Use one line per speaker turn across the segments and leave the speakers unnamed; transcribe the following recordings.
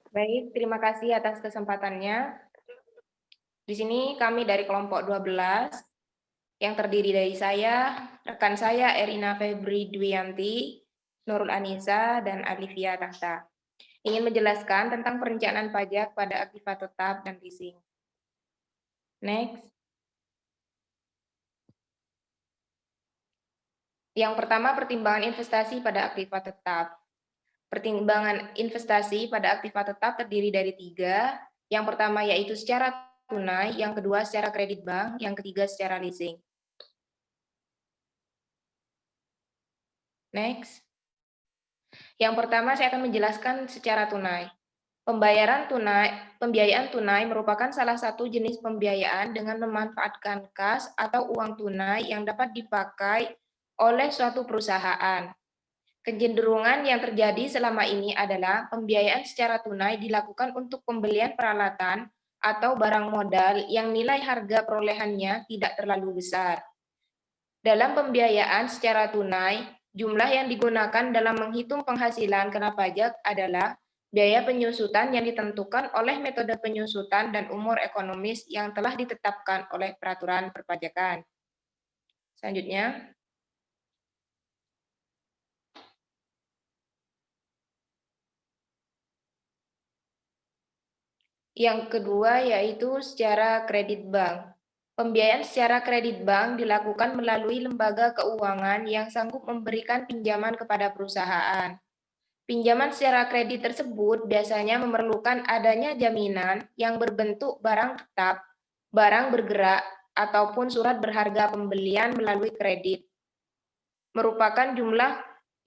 Baik, terima kasih atas kesempatannya. Di sini kami dari kelompok 12 yang terdiri dari saya, rekan saya Erina Febri Dwianti, Nurul Anissa, dan Alivia Takta. Ingin menjelaskan tentang perencanaan pajak pada aktiva tetap dan leasing. Next. Yang pertama, pertimbangan investasi pada aktiva tetap. Pertimbangan investasi pada aktiva tetap terdiri dari 3. Yang pertama yaitu secara tunai, yang kedua secara kredit bank, yang ketiga secara leasing. Next. Yang pertama saya akan menjelaskan secara tunai. Pembiayaan tunai merupakan salah satu jenis pembiayaan dengan memanfaatkan kas atau uang tunai yang dapat dipakai oleh suatu perusahaan. Kecenderungan yang terjadi selama ini adalah pembiayaan secara tunai dilakukan untuk pembelian peralatan atau barang modal yang nilai harga perolehannya tidak terlalu besar. Dalam pembiayaan secara tunai, jumlah yang digunakan dalam menghitung penghasilan kena pajak adalah biaya penyusutan yang ditentukan oleh metode penyusutan dan umur ekonomis yang telah ditetapkan oleh peraturan perpajakan. Selanjutnya. Yang kedua yaitu secara kredit bank. Pembiayaan secara kredit bank dilakukan melalui lembaga keuangan yang sanggup memberikan pinjaman kepada perusahaan. Pinjaman secara kredit tersebut biasanya memerlukan adanya jaminan yang berbentuk barang tetap, barang bergerak, ataupun surat berharga pembelian melalui kredit. Merupakan jumlah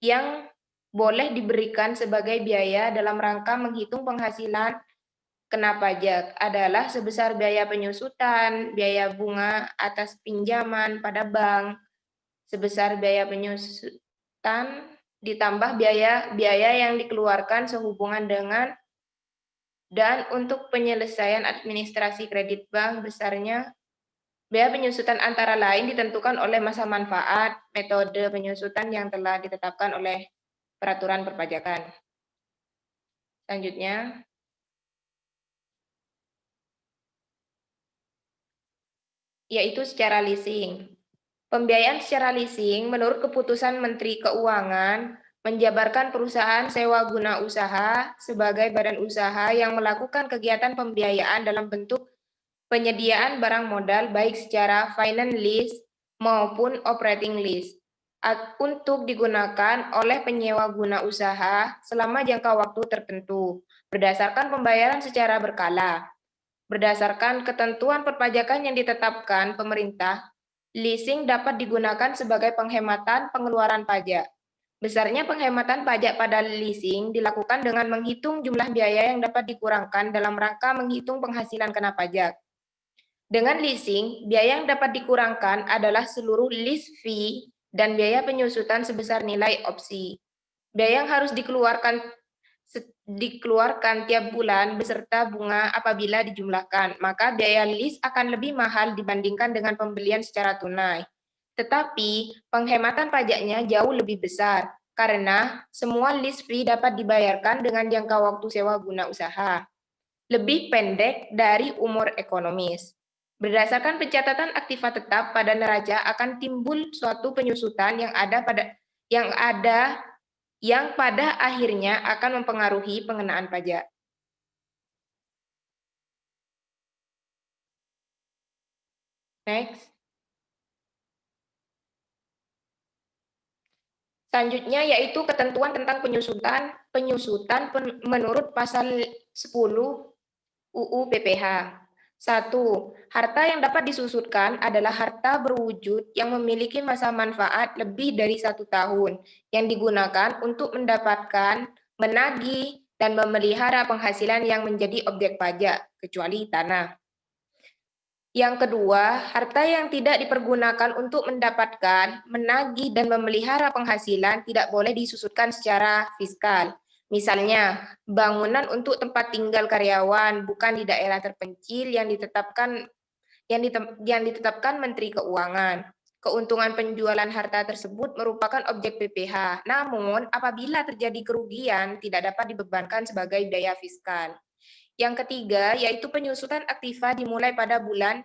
yang boleh diberikan sebagai biaya dalam rangka menghitung penghasilan kena pajak adalah sebesar biaya penyusutan, biaya bunga atas pinjaman pada bank, sebesar biaya penyusutan ditambah biaya yang dikeluarkan sehubungan dengan dan untuk penyelesaian administrasi kredit bank besarnya biaya penyusutan antara lain ditentukan oleh masa manfaat, metode penyusutan yang telah ditetapkan oleh peraturan perpajakan. Selanjutnya. Yaitu secara leasing. Pembiayaan secara leasing menurut keputusan Menteri Keuangan menjabarkan perusahaan sewa guna usaha sebagai badan usaha yang melakukan kegiatan pembiayaan dalam bentuk penyediaan barang modal baik secara finance lease maupun operating lease untuk digunakan oleh penyewa guna usaha selama jangka waktu tertentu berdasarkan pembayaran secara berkala. Berdasarkan ketentuan perpajakan yang ditetapkan pemerintah, leasing dapat digunakan sebagai penghematan pengeluaran pajak. Besarnya penghematan pajak pada leasing dilakukan dengan menghitung jumlah biaya yang dapat dikurangkan dalam rangka menghitung penghasilan kena pajak. Dengan leasing, biaya yang dapat dikurangkan adalah seluruh lease fee dan biaya penyusutan sebesar nilai opsi. Biaya yang harus dikeluarkan tiap bulan beserta bunga apabila dijumlahkan, maka biaya lease akan lebih mahal dibandingkan dengan pembelian secara tunai. Tetapi penghematan pajaknya jauh lebih besar karena semua lease fee dapat dibayarkan dengan jangka waktu sewa guna usaha lebih pendek dari umur ekonomis. Berdasarkan pencatatan aktiva tetap pada neraca akan timbul suatu penyusutan yang pada akhirnya akan mempengaruhi pengenaan pajak. Next. Selanjutnya yaitu ketentuan tentang penyusutan menurut pasal 10 UU PPH. 1. Harta yang dapat disusutkan adalah harta berwujud yang memiliki masa manfaat lebih dari 1 tahun yang digunakan untuk mendapatkan, menagih, dan memelihara penghasilan yang menjadi objek pajak, kecuali tanah. Yang kedua, harta yang tidak dipergunakan untuk mendapatkan, menagih, dan memelihara penghasilan tidak boleh disusutkan secara fiskal. Misalnya, bangunan untuk tempat tinggal karyawan bukan di daerah terpencil yang ditetapkan Menteri Keuangan. Keuntungan penjualan harta tersebut merupakan objek PPh. Namun, apabila terjadi kerugian, tidak dapat dibebankan sebagai biaya fiskal. Yang ketiga, yaitu penyusutan aktiva dimulai pada bulan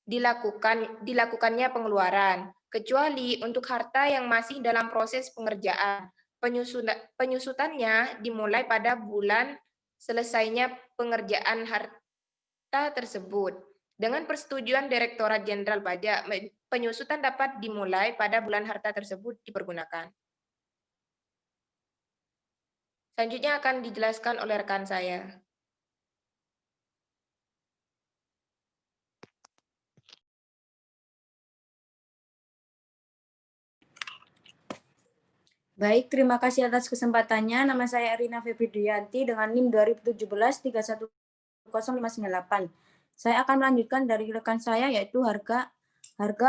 dilakukannya pengeluaran, kecuali untuk harta yang masih dalam proses pengerjaan. Penyusutannya dimulai pada bulan selesainya pengerjaan harta tersebut. Dengan persetujuan Direktorat Jenderal Pajak, penyusutan dapat dimulai pada bulan harta tersebut dipergunakan. Selanjutnya akan dijelaskan oleh rekan saya.
Baik, terima kasih atas kesempatannya. Nama saya Erina Febridianti dengan NIM 2017-310598. Saya akan melanjutkan dari rekan saya yaitu harga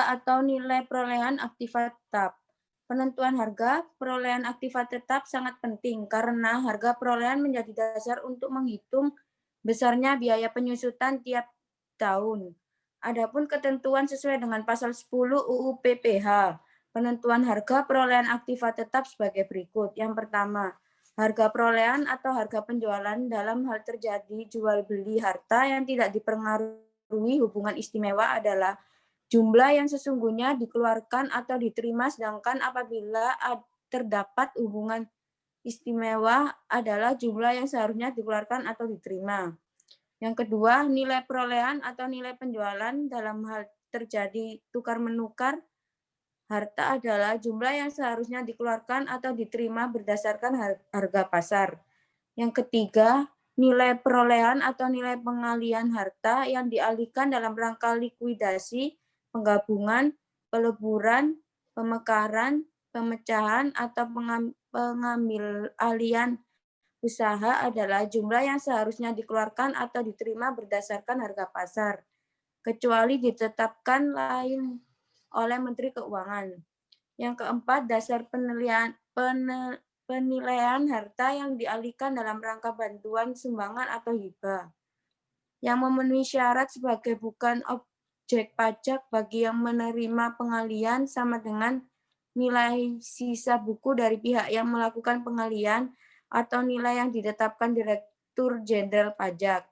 atau nilai perolehan aktiva tetap. Penentuan harga perolehan aktiva tetap sangat penting karena harga perolehan menjadi dasar untuk menghitung besarnya biaya penyusutan tiap tahun. Adapun ketentuan sesuai dengan pasal 10 UU PPh. Penentuan harga perolehan aktiva tetap sebagai berikut. Yang pertama, harga perolehan atau harga penjualan dalam hal terjadi jual beli harta yang tidak dipengaruhi hubungan istimewa adalah jumlah yang sesungguhnya dikeluarkan atau diterima, sedangkan apabila terdapat hubungan istimewa adalah jumlah yang seharusnya dikeluarkan atau diterima. Yang kedua, nilai perolehan atau nilai penjualan dalam hal terjadi tukar-menukar harta adalah jumlah yang seharusnya dikeluarkan atau diterima berdasarkan harga pasar. Yang ketiga, nilai perolehan atau nilai pengalian harta yang dialihkan dalam rangka likuidasi, penggabungan, peleburan, pemekaran, pemecahan, atau pengambil alian usaha adalah jumlah yang seharusnya dikeluarkan atau diterima berdasarkan harga pasar, kecuali ditetapkan lain oleh Menteri Keuangan. Yang keempat, dasar penilaian harta yang dialihkan dalam rangka bantuan, sumbangan, atau hibah. Yang memenuhi syarat sebagai bukan objek pajak bagi yang menerima pengalian sama dengan nilai sisa buku dari pihak yang melakukan pengalian atau nilai yang ditetapkan Direktur Jenderal Pajak.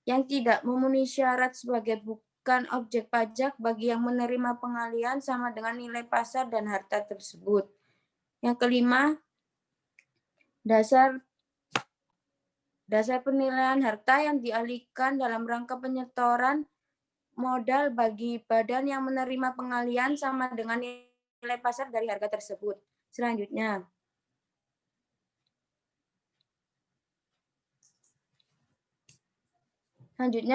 Yang tidak memenuhi syarat sebagai bukan objek pajak bagi yang menerima pengalian sama dengan nilai pasar dan harta tersebut. Yang kelima, dasar penilaian harta yang dialihkan dalam rangka penyetoran modal bagi badan yang menerima pengalian sama dengan nilai pasar dari harga tersebut. Selanjutnya,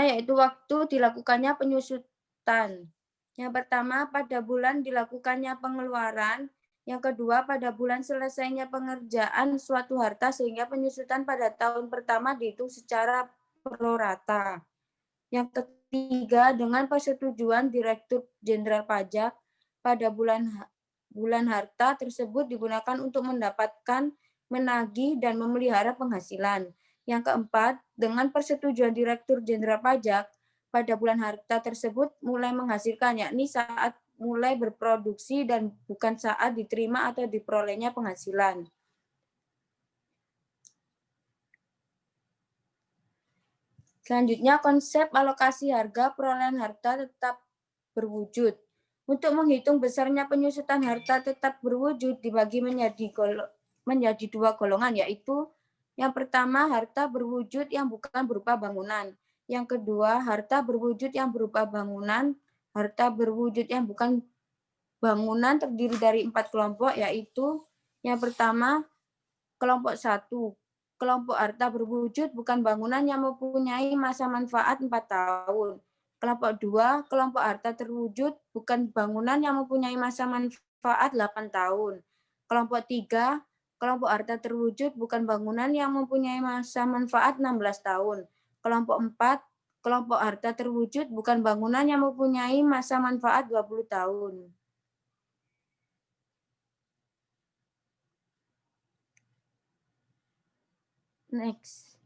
yaitu waktu dilakukannya penyusutan. Yang pertama, pada bulan dilakukannya pengeluaran. Yang kedua, pada bulan selesainya pengerjaan suatu harta sehingga penyusutan pada tahun pertama dihitung secara prorata. Yang ketiga, dengan persetujuan Direktur Jenderal Pajak, pada bulan harta tersebut digunakan untuk mendapatkan, menagih, dan memelihara penghasilan. Yang keempat, dengan persetujuan Direktur Jenderal Pajak, pada bulan harta tersebut mulai menghasilkan, yakni saat mulai berproduksi dan bukan saat diterima atau diperolehnya penghasilan. Selanjutnya, konsep alokasi harga perolehan harta tetap berwujud. Untuk menghitung besarnya penyusutan harta tetap berwujud dibagi menjadi dua golongan, yaitu yang pertama, harta berwujud yang bukan berupa bangunan. Yang kedua, harta berwujud yang berupa bangunan. Harta berwujud yang bukan bangunan terdiri dari 4 kelompok, yaitu yang pertama, kelompok 1. Kelompok harta berwujud bukan bangunan yang mempunyai masa manfaat 4 tahun. Kelompok 2, kelompok harta terwujud bukan bangunan yang mempunyai masa manfaat 8 tahun. Kelompok 3, kelompok harta terwujud bukan bangunan yang mempunyai masa manfaat 16 tahun. Kelompok 4, kelompok harta terwujud bukan bangunan yang mempunyai masa manfaat 20 tahun. Next.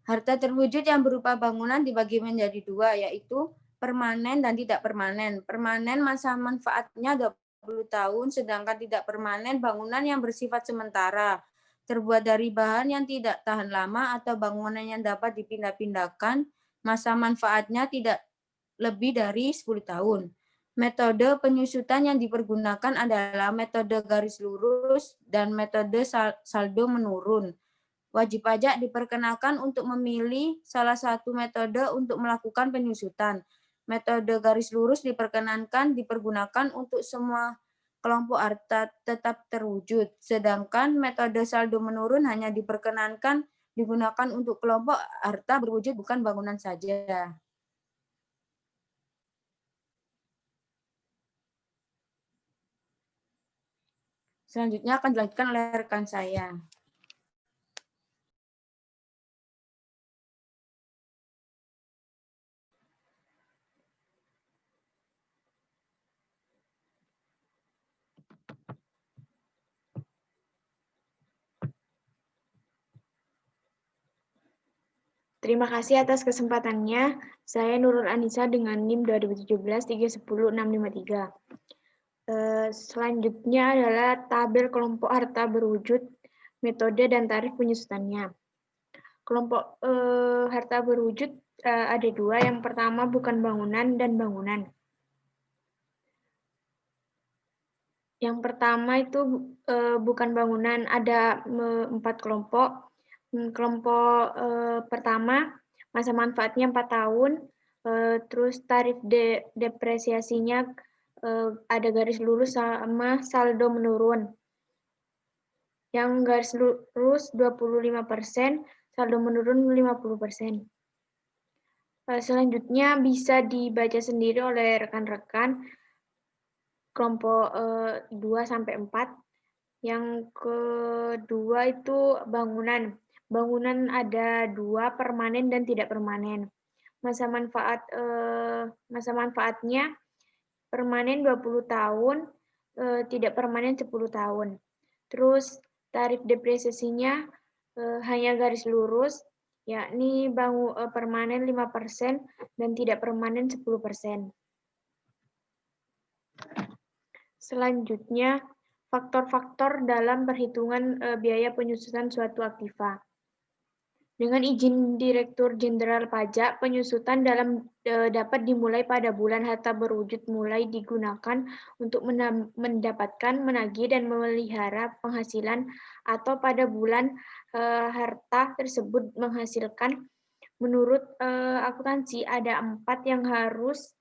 Harta terwujud yang berupa bangunan dibagi menjadi dua, yaitu permanen dan tidak permanen. Permanen masa manfaatnya 20 tahun, sedangkan tidak permanen bangunan yang bersifat sementara, terbuat dari bahan yang tidak tahan lama atau bangunan yang dapat dipindah-pindahkan, masa manfaatnya tidak lebih dari 10 tahun. Metode penyusutan yang dipergunakan adalah metode garis lurus dan metode saldo menurun. Wajib pajak diperkenalkan untuk memilih salah satu metode untuk melakukan penyusutan. Metode garis lurus dipergunakan untuk semua kelompok harta tetap terwujud, sedangkan metode saldo menurun hanya diperkenankan digunakan untuk kelompok harta berwujud bukan bangunan saja. Selanjutnya akan dilanjutkan oleh rekan saya.
Terima kasih atas kesempatannya. Saya Nurul Anissa dengan NIM 2017-310-653. Selanjutnya adalah tabel kelompok harta berwujud, metode dan tarif penyusutannya. Kelompok harta berwujud ada dua. Yang pertama bukan bangunan dan bangunan. Yang pertama itu bukan bangunan, ada 4 kelompok. Kelompok pertama, masa manfaatnya 4 tahun, terus tarif depresiasinya ada garis lurus sama saldo menurun. Yang garis lurus 25%, saldo menurun 50%. Selanjutnya bisa dibaca sendiri oleh rekan-rekan kelompok 2-4. Yang kedua itu bangunan. Bangunan ada dua, permanen dan tidak permanen. Masa manfaatnya permanen 20 tahun, tidak permanen 10 tahun. Terus tarif depresiasinya hanya garis lurus, yakni permanen 5% dan tidak permanen 10%. Selanjutnya, faktor-faktor dalam perhitungan biaya penyusutan suatu aktiva. Dengan izin Direktur Jenderal Pajak, penyusutan dapat dimulai pada bulan harta berwujud mulai digunakan untuk mendapatkan, menagih, dan memelihara penghasilan atau pada bulan harta tersebut menghasilkan. Menurut akuntansi ada 4 yang harus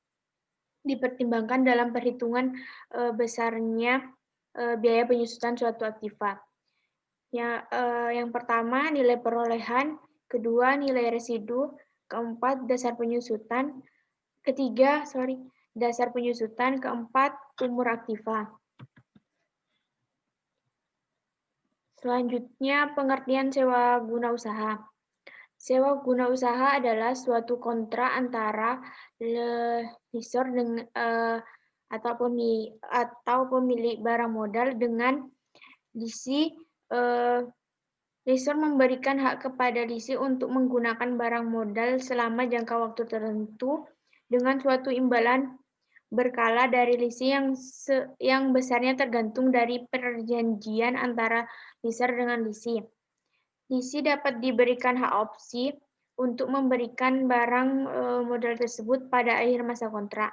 dipertimbangkan dalam perhitungan besarnya biaya penyusutan suatu aktiva. Yang pertama nilai perolehan, kedua nilai residu, keempat dasar penyusutan, dasar penyusutan, keempat umur aktiva. Selanjutnya pengertian sewa guna usaha. Sewa guna usaha adalah suatu kontrak antara lessor atau pemilik barang modal dengan lisi. Lessor memberikan hak kepada lisi untuk menggunakan barang modal selama jangka waktu tertentu dengan suatu imbalan berkala dari lisi yang besarnya tergantung dari perjanjian antara lessor dengan lisi. Lisi dapat diberikan hak opsi untuk memberikan barang modal tersebut pada akhir masa kontrak.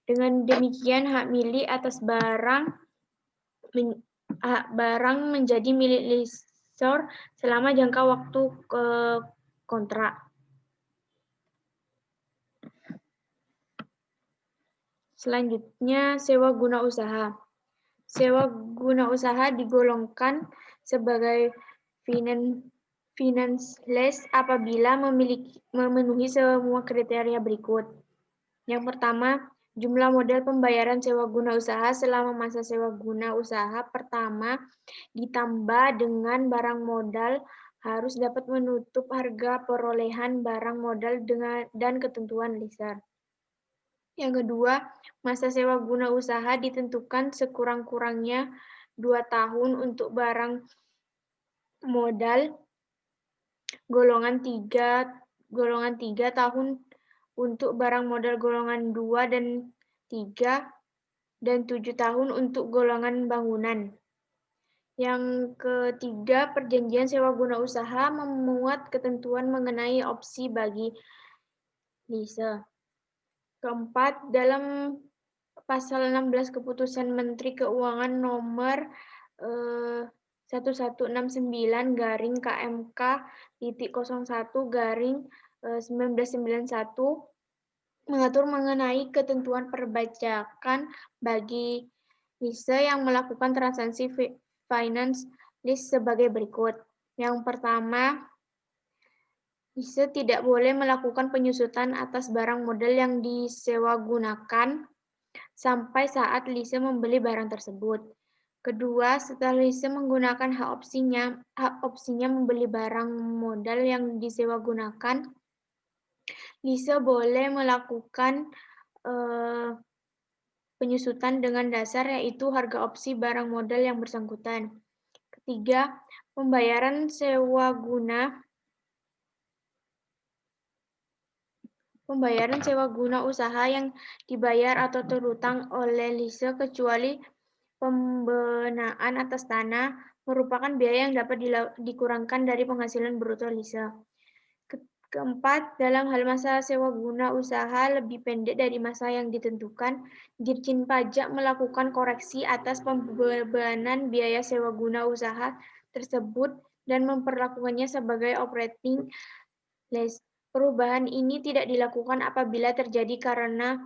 Dengan demikian hak milik atas barang menjadi milik lessor selama jangka waktu kontrak. Selanjutnya, sewa guna usaha. Sewa guna usaha digolongkan sebagai finance lease apabila memenuhi semua kriteria berikut. Yang pertama, jumlah modal pembayaran sewa guna usaha selama masa sewa guna usaha pertama ditambah dengan barang modal harus dapat menutup harga perolehan barang modal dan ketentuan lessor. Yang kedua, masa sewa guna usaha ditentukan sekurang-kurangnya 2 tahun untuk barang modal golongan 3 tahun untuk barang modal golongan 2 dan 3, dan 7 tahun untuk golongan bangunan. Yang ketiga, perjanjian sewa guna usaha memuat ketentuan mengenai opsi bagi lise. Keempat, dalam pasal 16 Keputusan Menteri Keuangan nomor 1169/KMK.01/1991 mengatur mengenai ketentuan perpajakan bagi lise yang melakukan transaksi finance lease sebagai berikut. Yang pertama, lise tidak boleh melakukan penyusutan atas barang modal yang disewa gunakan sampai saat lise membeli barang tersebut. Kedua, setelah lise menggunakan hak opsinya membeli barang modal yang disewa gunakan, lise boleh melakukan penyusutan dengan dasar yaitu harga opsi barang modal yang bersangkutan. Ketiga, pembayaran sewa guna usaha yang dibayar atau terutang oleh lise kecuali pembenaan atas tanah merupakan biaya yang dapat dikurangkan dari penghasilan bruto lise. Keempat, dalam hal masa sewa guna usaha lebih pendek dari masa yang ditentukan, Dirjen Pajak melakukan koreksi atas pembebanan biaya sewa guna usaha tersebut dan memperlakukannya sebagai operating lease. Perubahan ini tidak dilakukan apabila terjadi karena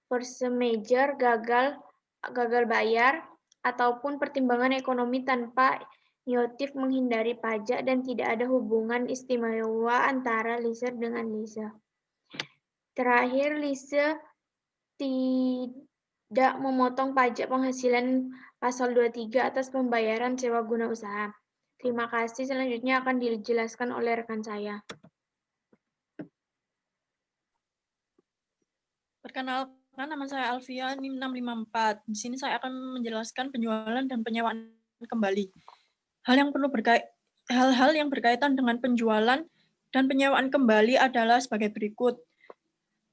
force majeure, gagal bayar, ataupun pertimbangan ekonomi tanpa motif menghindari pajak dan tidak ada hubungan istimewa antara lise dengan lise. Terakhir, lise tidak memotong pajak penghasilan pasal 23 atas pembayaran sewa guna usaha. Terima kasih. Selanjutnya akan dijelaskan oleh rekan saya.
Perkenalkan, nama saya Alfia, NIM 654. Di sini saya akan menjelaskan penjualan dan penyewaan kembali. Hal-hal yang berkaitan dengan penjualan dan penyewaan kembali adalah sebagai berikut.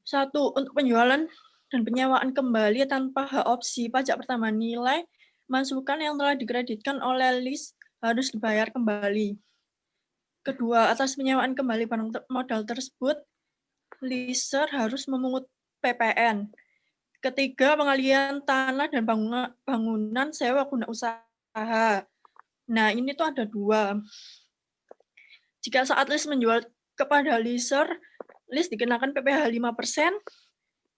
1. Untuk penjualan dan penyewaan kembali tanpa hak opsi pajak pertambahan nilai, masukan yang telah dikreditkan oleh lease harus dibayar kembali. Kedua, atas penyewaan kembali barang modal tersebut, leaser harus memungut PPN. Ketiga, pengalihan tanah dan bangunan sewa guna usaha. Nah, ini tuh ada 2. Jika saat lease menjual kepada leaser, lease dikenakan PPh 5%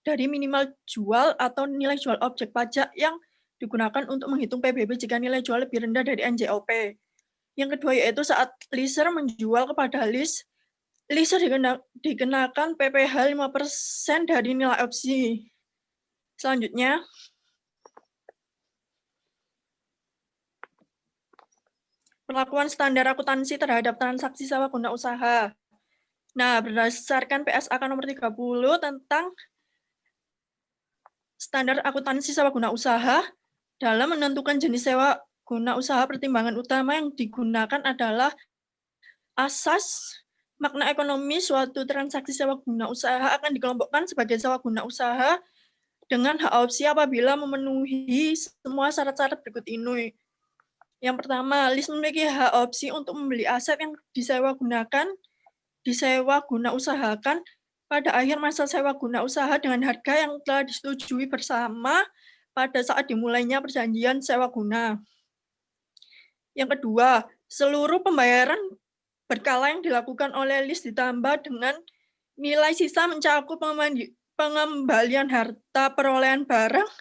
dari minimal jual atau nilai jual objek pajak yang digunakan untuk menghitung PBB jika nilai jual lebih rendah dari NJOP. Yang kedua yaitu saat leaser menjual kepada lease, leaser dikenakan PPh 5% dari nilai opsi. Selanjutnya, perlakuan standar akuntansi terhadap transaksi sewa guna usaha. Nah, berdasarkan PSAK nomor 30 tentang standar akuntansi sewa guna usaha, dalam menentukan jenis sewa guna usaha, pertimbangan utama yang digunakan adalah asas makna ekonomi suatu transaksi sewa guna usaha akan dikelompokkan sebagai sewa guna usaha dengan hak opsi apabila memenuhi semua syarat-syarat berikut ini. Yang pertama, lease memiliki hak opsi untuk membeli aset yang disewa guna usahakan pada akhir masa sewa guna usaha dengan harga yang telah disetujui bersama pada saat dimulainya perjanjian sewa guna. Yang kedua, seluruh pembayaran berkala yang dilakukan oleh lease ditambah dengan nilai sisa mencakup pengembalian harta perolehan barang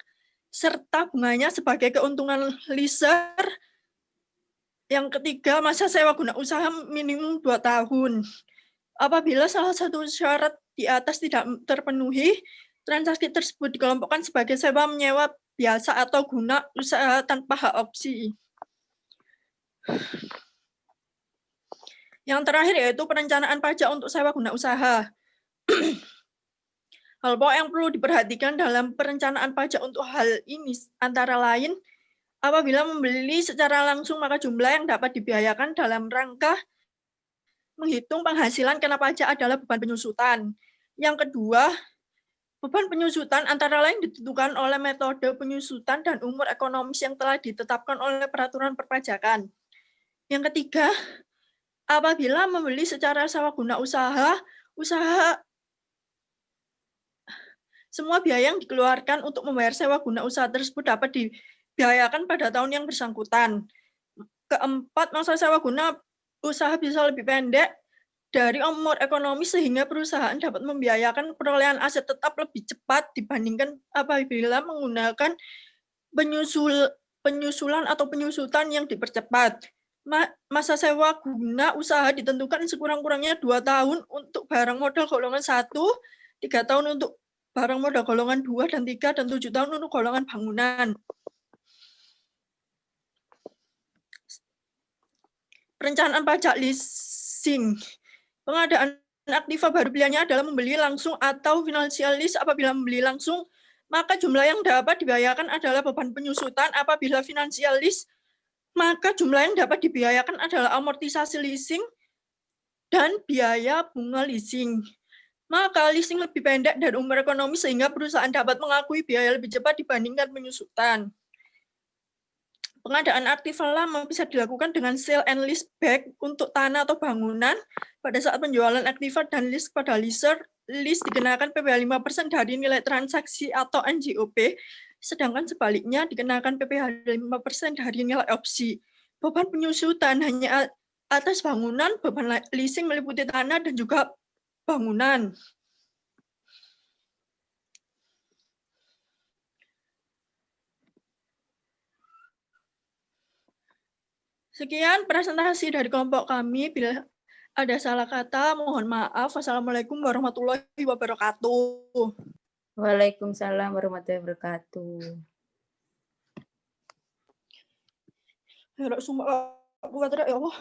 serta bunganya sebagai keuntungan leaser. Yang ketiga, masa sewa guna usaha minimum 2 tahun. Apabila salah satu syarat di atas tidak terpenuhi, transaksi tersebut dikelompokkan sebagai sewa menyewa biasa atau guna usaha tanpa hak opsi. Yang terakhir yaitu perencanaan pajak untuk sewa guna usaha. Hal pokok yang perlu diperhatikan dalam perencanaan pajak untuk hal ini antara lain, apabila membeli secara langsung maka jumlah yang dapat dibiayakan dalam rangka menghitung penghasilan kena pajak adalah beban penyusutan. Yang kedua, beban penyusutan antara lain ditentukan oleh metode penyusutan dan umur ekonomis yang telah ditetapkan oleh peraturan perpajakan. Yang ketiga, apabila membeli secara sawaguna usaha semua biaya yang dikeluarkan untuk membayar sewa guna usaha tersebut dapat dibiayakan pada tahun yang bersangkutan. Keempat, masa sewa guna usaha bisa lebih pendek dari umur ekonomi sehingga perusahaan dapat membiayakan perolehan aset tetap lebih cepat dibandingkan apabila menggunakan penyusulan atau penyusutan yang dipercepat. Masa sewa guna usaha ditentukan sekurang-kurangnya 2 tahun untuk barang modal golongan 1, 3 tahun untuk barang modal golongan 2 dan 3, dan 7 tahun untuk golongan bangunan. Perencanaan pajak leasing. Pengadaan aktiva baru pilihannya adalah membeli langsung atau financial lease. Apabila membeli langsung, maka jumlah yang dapat dibayarkan adalah beban penyusutan. Apabila financial lease, maka jumlah yang dapat dibiayakan adalah amortisasi leasing dan biaya bunga leasing. Maka leasing lebih pendek dan umur ekonomi sehingga perusahaan dapat mengakui biaya lebih cepat dibandingkan penyusutan. Pengadaan aktiva lama bisa dilakukan dengan sale and lease back untuk tanah atau bangunan. Pada saat penjualan aktiva dan lease pada leaser, lease dikenakan PPh 5% dari nilai transaksi atau NJOP, sedangkan sebaliknya dikenakan PPh 5% dari nilai opsi. Beban penyusutan hanya atas bangunan, beban leasing meliputi tanah dan juga bangunan. Sekian presentasi dari kelompok kami. Bila ada salah kata, mohon maaf. Wassalamualaikum warahmatullahi wabarakatuh.
Waalaikumsalam warahmatullahi wabarakatuh.
Ya Allah, ya Allah.